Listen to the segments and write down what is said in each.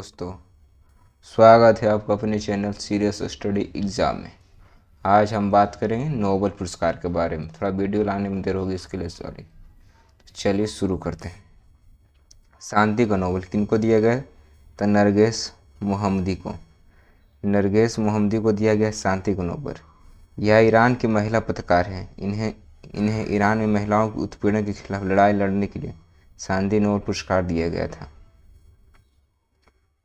दोस्तों, स्वागत है आपका अपने चैनल सीरियस स्टडी एग्ज़ाम में। आज हम बात करेंगे नोबेल पुरस्कार के बारे में। थोड़ा वीडियो लाने में देर होगी, इसके लिए सॉरी। चलिए शुरू करते हैं। शांति का नोबेल किनको दिया गया? तो नरगिस मोहम्मदी को। नरगिस मोहम्मदी को दिया गया शांति का नोबेल। यह ईरान की महिला पत्रकार हैं। इन्हें ईरान में महिलाओं के उत्पीड़न के खिलाफ लड़ाई लड़ने के लिए शांति नोबेल पुरस्कार दिया गया था।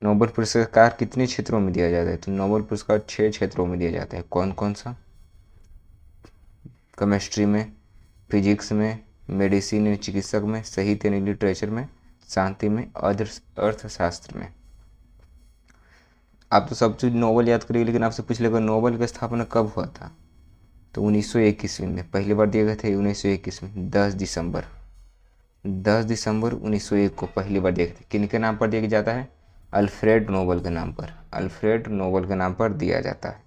नोबेल पुरस्कार कितने क्षेत्रों में दिया जाता है? तो नोबेल पुरस्कार 6 क्षेत्रों में दिया जाता है। कौन कौन सा? केमिस्ट्री में, फिजिक्स में, मेडिसिन यानी चिकित्सक में, साहित्य यानी लिटरेचर में, शांति में, अर्थशास्त्र में। आप तो सब चीज़ नोबेल याद करिए, लेकिन आपसे पूछ लेगा नोबेल की स्थापना कब हुआ था? तो 1901 ईस्वी में पहली बार दिए गए थे। 1901 ईस्वी 10 दिसंबर 1901 को पहली बार दिए गए थे। किनके नाम पर दिया जाता है? अल्फ्रेड नोबेल के नाम पर। अल्फ्रेड नोबेल के नाम पर दिया जाता है,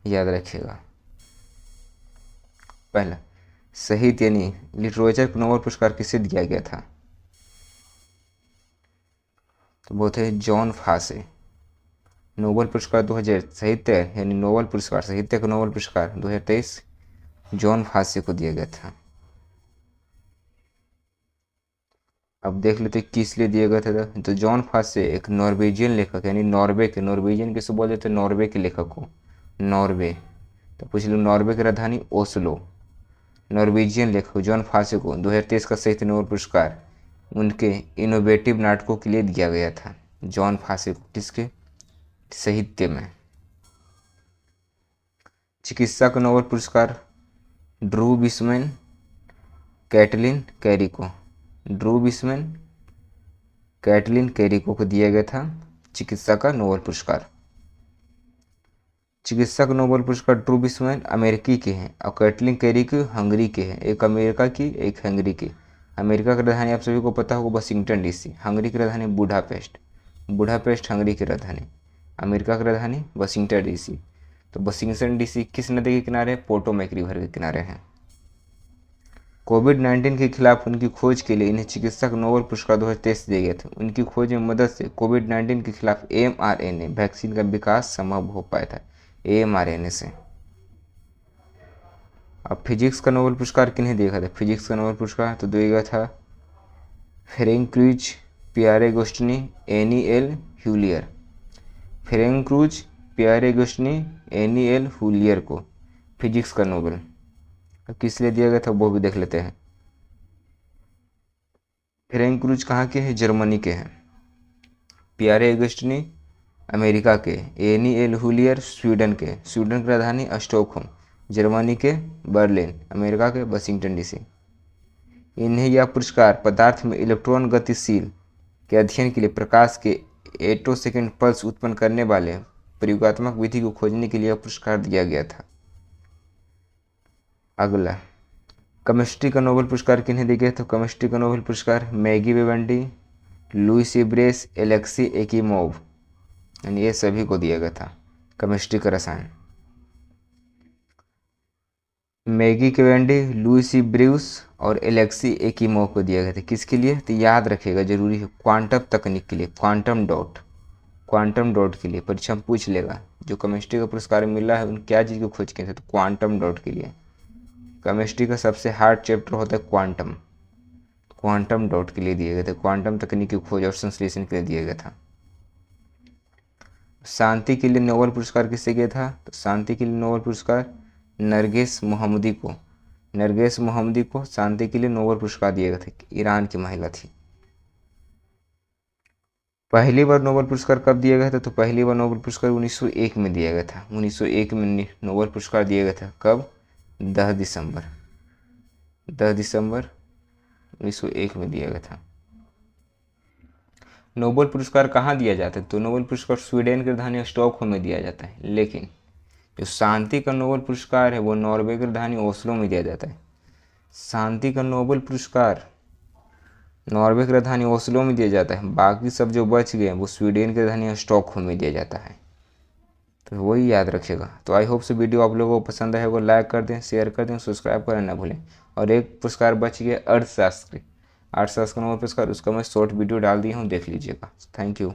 याद रखिएगा। पहला, साहित्य यानी लिटरेचर नोबेल पुरस्कार किसे दिया गया था? तो वो थे जॉन फासे। नोबेल पुरस्कार 2000 साहित्य यानी नोबेल पुरस्कार, साहित्य का नोबेल पुरस्कार 2023 जॉन फासे को दिया गया था। अब देख लेते किस लिए दिया गया था। तो जॉन फासे एक नॉर्वेजियन लेखक यानी नॉर्वेजियन किसे बोल देते हैं? नॉर्वे के लेखक को। नॉर्वे, तो पूछ लो नॉर्वे की राजधानी ओस्लो। नॉर्वेजियन लेखक जॉन फासे को 2023 का साहित्य नोबेल पुरस्कार उनके इनोवेटिव नाटकों के लिए दिया गया था। जॉन फासे को किसके? साहित्य में। चिकित्सा का नोबेल पुरस्कार Drew Weissman, Katalin Kariko. Drew Weissman, Katalin Kariko को दिया गया था चिकित्सा का नोबेल पुरस्कार। चिकित्सा का नोबेल पुरस्कार ड्रू विस्मैन अमेरिकी के हैं और कैटलिन कैरिको हंगरी के हैं। एक अमेरिका की, एक हंगरी की। अमेरिका की राजधानी आप सभी को पता होगा वाशिंगटन डीसी। हंगरी की राजधानी बुडापेस्ट हंगरी की राजधानी। अमेरिका की राजधानी वाशिंगटन डीसी। तो वाशिंगटन डीसी किस नदी के किनारे? पोटोमैक रिवर के किनारे हैं। कोविड-19 के खिलाफ उनकी खोज के लिए इन्हें चिकित्सा का नोबेल पुरस्कार 2023 दिया गया था। उनकी खोज में मदद से कोविड-19 के खिलाफ mRNA वैक्सीन का विकास संभव हो पाया था। mRNA से। अब फिजिक्स का नोबेल पुरस्कार किन्हें दिया गया था? फिजिक्स का नोबेल पुरस्कार तो दिया गया था फ्रेंक क्रूज, पियर अगस्टिनी, एनी एल ह्यूलियर। फ्रेंक क्रूज, पियर अगस्टिनी, एनी एल ह्यूलियर को फिजिक्स का नोबेल। अब किस लिए दिया गया था वो भी देख लेते हैं। फ्रेंक क्रूज कहाँ के हैं? जर्मनी के हैं। पियर अगस्टिनी अमेरिका के। एनी एल ह्यूलियर स्वीडन के। स्वीडन की राजधानी स्टॉकहोम, जर्मनी के बर्लिन, अमेरिका के वाशिंगटन डीसी। इन्हें यह पुरस्कार पदार्थ में इलेक्ट्रॉन गतिशील के अध्ययन के लिए प्रकाश के एटोसेकेंड पल्स उत्पन्न करने वाले प्रयोगात्मक विधि को खोजने के लिए यह पुरस्कार दिया गया था। अगला, केमिस्ट्री का नोबेल पुरस्कार किन्हें दिया गया था? केमिस्ट्री का नोबेल पुरस्कार Moungi Bawendi, Louis Brus, Alexei Ekimov, यानी ये सभी को दिया गया था। केमिस्ट्री का रसायन मैगी बेवेंडी, लुईस ब्रूस और एलेक्सी एकिमोव को दिया गया था। किसके लिए? तो याद रखिएगा, जरूरी है, क्वांटम तकनीक के लिए। क्वांटम डॉट के लिए परीक्षा में पूछ लेगा। जो केमिस्ट्री का पुरस्कार मिला है उन क्या चीज़ की खोज की थी? तो क्वांटम डॉट के लिए। केमिस्ट्री का सबसे हार्ड चैप्टर होता है क्वांटम डॉट के लिए दिए गए थे। क्वांटम तकनीक की खोज और संश्लेषण के लिए दिया गया था। शांति के लिए नोबेल पुरस्कार किससे गया था? तो शांति के लिए नोबेल पुरस्कार नरगिस मोहम्मदी को शांति के लिए नोबेल पुरस्कार दिया गया था। ईरान की महिला थी। पहली बार नोबेल पुरस्कार कब दिया गया था? तो पहली बार नोबेल पुरस्कार 1901 में दिया गया था। 1901 में नोबेल पुरस्कार दिया गया था। कब? 10 दिसंबर 1901 में दिया गया था। नोबेल पुरस्कार कहाँ दिया जाता है? तो नोबेल पुरस्कार स्वीडन की राजधानी स्टॉकहोम में दिया जाता है। लेकिन जो शांति का नोबेल पुरस्कार है वो नॉर्वे की राजधानी ओस्लो में दिया जाता है। शांति का नोबेल पुरस्कार नॉर्वे की राजधानी ओस्लो में दिया जाता है। बाकी सब जो बच गए वो स्वीडन की राजधानी स्टॉकहोम में दिया जाता है। तो वही याद रखिएगा। तो आई होप से वीडियो आप लोगों को पसंद आए होगा। लाइक कर दें, शेयर कर दें, सब्सक्राइब करना ना भूलें। और एक पुरस्कार बच गया अर्थशास्त्र का नोबेल पुरस्कार, उसका मैं शॉर्ट वीडियो डाल दिया हूँ, देख लीजिएगा। Thank you.